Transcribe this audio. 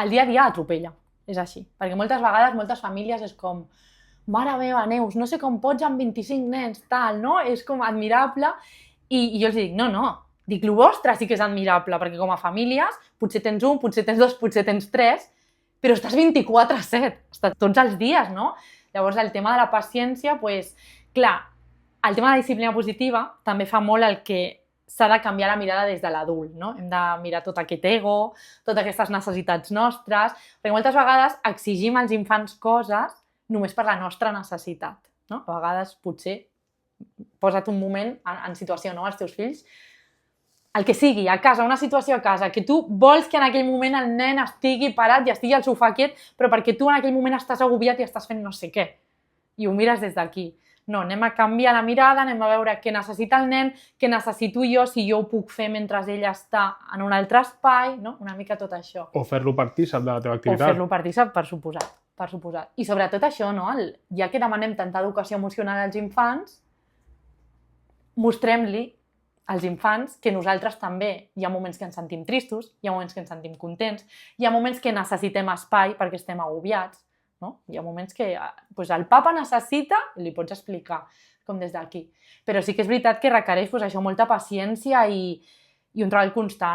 el dia a dia atropella, és així. Perquè moltes vegades, moltes famílies és com mare meva, Neus, no sé com pots amb 25 nens, tal, no? És com admirable. I jo els dic, no, dic, el vostre sí que és admirable, perquè com a famílies potser tens un, potser tens dos, potser tens tres, però estàs 24/7, estàs tots els dies, no? Llavors, el tema de la paciència, doncs, clar, el tema de la disciplina positiva també fa molt el que s'ha de canviar la mirada des de l'adult, no? Hem de mirar tot aquest ego, totes aquestes necessitats nostres, perquè moltes vegades exigim als infants coses només per la nostra necessitat, no? A vegades, potser, posa't un moment en situació, no?, als teus fills, el que sigui, a casa, una situació a casa, que tu vols que en aquell moment el nen estigui parat i estigui al sofà quiet, però perquè tu en aquell moment estàs agobiat i estàs fent no sé què, i ho mires des d'aquí. No, anem a canviar la mirada, anem a veure què necessita el nen, què necessito jo, si jo ho puc fer mentre ell està en un altre espai, no? Una mica tot això. O fer-lo partícip de la teva activitat. O fer-lo partícip, per suposat. I sobretot això, no? Ja que demanem tanta educació emocional als infants, mostrem-li als infants que nosaltres també hi ha moments que ens sentim tristos, hi ha moments que ens sentim contents, hi ha moments que necessitem espai perquè estem agobiats, no? Hi ha moments que doncs el papa necessita, i li pots explicar com des d'aquí. Però sí que és veritat que requereix doncs, això, molta paciència i un treball constant.